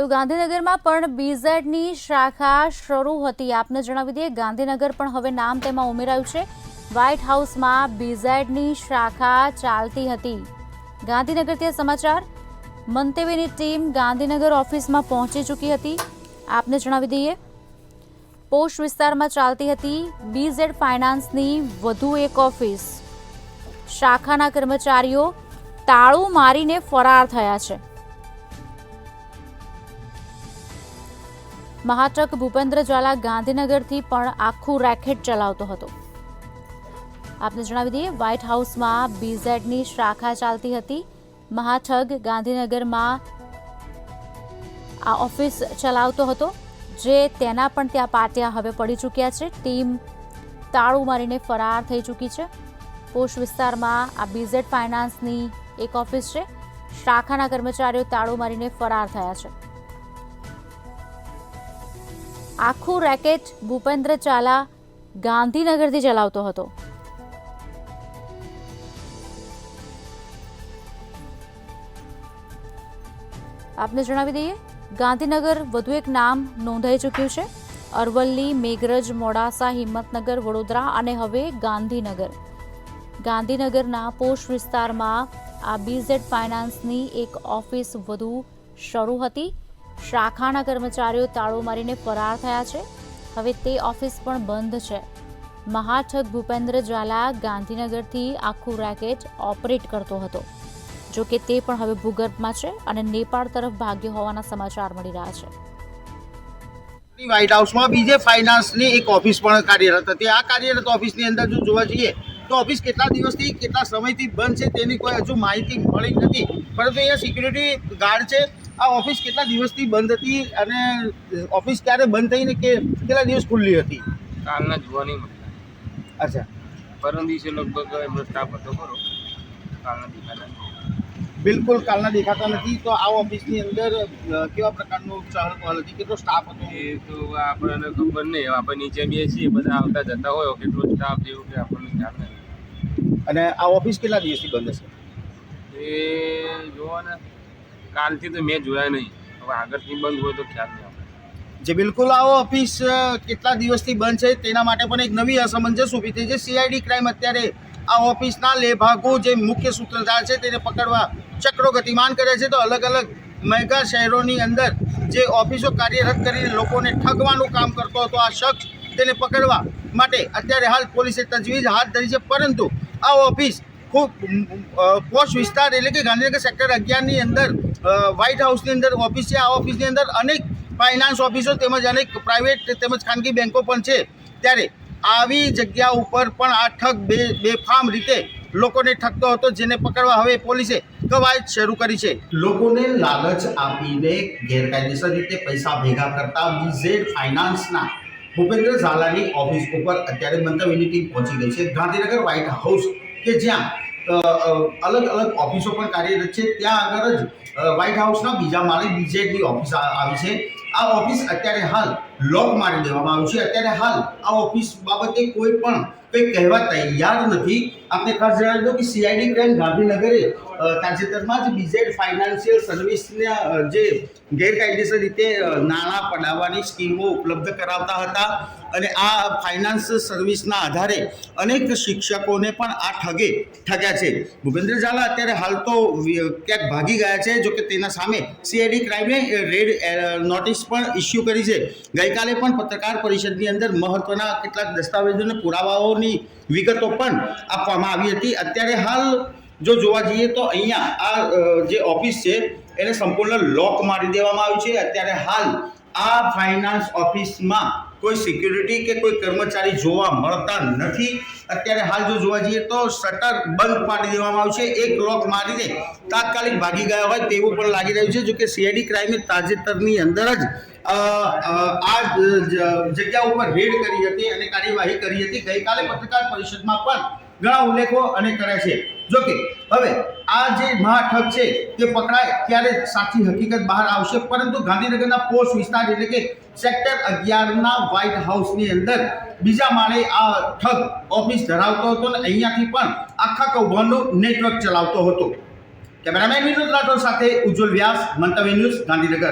તો ગાંધીનગરમાં પણ બીઝેડની શાખા શરૂ હતી। આપને જણાવી દઈએ, ગાંધીનગર પણ હવે નામ તેમાં ઉમેરાયું છે। વ્હાઇટ હાઉસમાં બીઝેડની શાખા ચાલતી હતી। ગાંધીનગરથી સમાચાર। મંતવ્યની ટીમ ગાંધીનગર ઓફિસમાં પહોંચી ચૂકી હતી। આપને જણાવી દઈએ, પોશ વિસ્તારમાં ચાલતી હતી બીઝેડ ફાઇનાન્સની વધુ એક ઓફિસ। શાખાના કર્મચારીઓ તાળું મારીને ફરાર થયા છે। મહાટક ભૂપેન્દ્ર ઝાલા ગાંધીનગરથી પણ આખું રેકેટ ચલાવતો હતો। આપને જણાવી દઈએ, વ્હાઇટ હાઉસમાં બીઝેડની શાખા ચાલતી હતી। મહાઠગ ગાંધીનગરમાં આ ઓફિસ ચલાવતો હતો, જે તેના પણ ત્યાં પાટિયા હવે પડી ચૂક્યા છે। ટીમ તાળું મારીને ફરાર થઈ ચૂકી છે। પોશ વિસ્તારમાં આ બીઝેડ ફાઇનાન્સની એક ઓફિસ છે। શાખાના કર્મચારીઓ તાળું મારીને ફરાર થયા છે। આખું રેકેટ ભૂપેન્દ્ર ઝાલા ગાંધીનગરથી ચલાવતો હતો। આપને જણાવી દઈએ, ગાંધીનગર વધુ એક નામ નોંધાઈ ચૂક્યું છે। અરવલ્લી, મેઘરજ, મોડાસા, હિંમતનગર, વડોદરા અને હવે ગાંધીનગર। ગાંધીનગરના પોશ વિસ્તારમાં આ બીઝેડ ફાઇનાન્સની એક ઓફિસ વધુ શરૂ હતી। શાખાના કર્મચારીઓ તાળું મારીને ફરાર થયા છે। હવે તે ઓફિસ પણ બંધ છે। મહાઠગ ભૂપેન્દ્ર ઝાલા ગાંધીનગરથી આખું રેકેટ ઓપરેટ કરતો હતો, જો કે તે પણ હવે ભૂગર્ભમાં છે અને નેપાળ તરફ ભાગ્યો હોવાના સમાચાર મળી રહ્યા છે। વ્હાઇટ હાઉસમાં બીજે ફાઇનાન્સની એક ઓફિસ પણ કાર્યરત હતી। આ કાર્યરત ઓફિસની અંદર જો જોવા જઈએ તો ઓફિસ કેટલા દિવસથી કેટલા સમયથી બંધ છે તેની કોઈ હજુ માહિતી મળી નથી, પરંતુ અહીંયા સિક્યુરિટી ગાર્ડ છે। આ ઓફિસ કેટલા દિવસથી બંધ હતી અને ઓફિસ ક્યારે બંધ થઈ ને કેટલા દિવસ ખુલ્લી હતી? કાલના જોવા નહીં મળતા। અચ્છા, પરમ દિવસે લગભગ એમનો સ્ટાફ હતો ખરો, કાલના દેખાતા બિલકુલ કાલના દેખાતા નથી। તો આ ઓફિસની અંદર કેવા પ્રકારનું ચહલ પહલ હતી, કેટલો સ્ટાફ હતો? એ તો આપણને ખબર નહીં। આપણે નીચે બેસીએ, બધા આવતા જતા હોય, કેટલો સ્ટાફ જેવું કે આપણને ખ્યાલ નહીં। અને આ ઓફિસ કેટલા દિવસથી બંધ છે? એ જોવો ને, કાલથી તો મેં જોયા નહીં, હવે આગળથી બંધ હોય તો ખ્યાલ નહીં આપણે। જે બિલકુલ આ ઓફિસ કેટલા દિવસથી બંધ છે તેના માટે પણ એક નવી અસમંજસ ઊભી થઈ છે। સીઆઈડી ક્રાઇમ અત્યારે આ ઓફિસના લેભાગો જે મુખ્ય સૂત્રધાર છે તેને પકડવા ચક્રો ગતિમાન કરે છે। તો અલગ અલગ મેગા શહેરોની અંદર જે ઓફિસો કાર્યરત કરીને લોકોને ઠગવાનું કામ કરતો હતો આ શખ્સ, તેને પકડવા માટે અત્યારે હાલ પોલીસે તજવીજ હાથ ધરી છે। પરંતુ આ ઓફિસ ખૂબ પોશ વિસ્તાર એટલે કે ગાંધીનગર સેક્ટર 11ની અંદર વ્હાઇટ હાઉસની અંદર ઓફિસ છે। આ ઓફિસની અંદર અનેક ફાઇનાન્સ ઓફિસો તેમજ અનેક પ્રાઇવેટ તેમજ ખાનગી બેન્કો પણ છે। ત્યારે આવી જગ્યા ઉપર પણ આ ઠગ બેફામ રીતે લોકોને ઠગતો હતો, જેને પકડવા હવે પોલીસે કવાયત શરૂ કરી છે। લોકોને લાલચ આપીને ગેરકાયદેસર રીતે પૈસા ભેગા કરતા બીઝેડ ફાઇનાન્સના ભૂપેન્દ્ર ઝાલાની ઓફિસ ઉપર અત્યારે મંતવ્યની ટીમ પહોંચી ગઈ છે। ગાંધીનગર વ્હાઇટ હાઉસ કે જ્યાં અલગ અલગ ઓફિસો પણ કાર્યરત છે, ત્યાં આગળ જ વ્હાઇટ હાઉસના બીજા માળે બીઝેડની ઓફિસ આવી છે। આ ઓફિસ અત્યારે હાલ લોક મારી દેવામાં આવ્યું છે। અત્યારે હાલ આ ઓફિસ બાબતે કોઈ પણ કંઈ કહેવા તૈયાર નથી। આપણે ખાસ જણાવી દો કે સીઆઈડી ક્રાઇમ ગાંધીનગરે તાજેતરમાં જ બીઝેડ ફાઇનાન્શિયલ સર્વિસના જે ગેરકાયદેસર રીતે નાણાં પડાવવાની સ્કીમો ઉપલબ્ધ કરાવતા હતા અને આ ફાઇનાન્સ સર્વિસના આધારે અનેક શિક્ષકોને પણ આ ઠગ્યા છે। ભૂપેન્દ્ર ઝાલા અત્યારે હાલ તો ક્યાંક ભાગી ગયા છે, જો કે તેના સામે સીઆઈડી ક્રાઇમે રેડ નોટિસ પણ ઇસ્યુ કરી છે। ગઈકાલે પણ પત્રકાર પરિષદની અંદર મહત્વના કેટલાક દસ્તાવેજો અને પુરાવાઓની વિગતો પણ આપવામાં આવી હતી। અત્યારે હાલ જો જોવા જઈએ તો અહીંયા આ જે ઓફિસ છે એને સંપૂર્ણ લોક મારી દેવામાં આવ્યું છે। અત્યારે હાલ આ ફાઇનાન્સ ઓફિસમાં કોઈ સિક્યુરિટી કે કોઈ કર્મચારી જોવા મળતા નથી। અત્યારે હાલ જો જોવા જઈએ તો શટર બંધ પાડી દેવામાં આવ્યું છે। એક લોક મારીને તાત્કાલિક ભાગી ગયા હોય તેવું પણ લાગી રહ્યું છે। જો કે સીઆઈડી ક્રાઇમે તાજેતરની અંદર જ આ જગ્યા ઉપર રેડ કરી હતી અને કાર્યવાહી કરી હતી। ગઈકાલે પત્રકાર પરિષદમાં પણ ઘણા ઉલ્લેખો અને કર્યા છે। જો કે હવે આ જે મહાઠગ છે તે પકડાય ત્યારે સાચી હકીકત બહાર આવશે, પરંતુ ગાંધીનગરના પોશ વિસ્તાર એટલે કે સેક્ટર 11ના વ્હાઇટ હાઉસની અંદર બીજા માળે આ ઠગ ઓફિસ ધરાવતો હતો અને અહીંયાથી પણ આખા કૌભાંડનું નેટવર્ક ચલાવતો હતો। કેમેરામેન વિનોદ રાઠોડ સાથે ઉજ્જવલ વ્યાસ, મંતવ્ય ન્યૂઝ, ગાંધીનગર।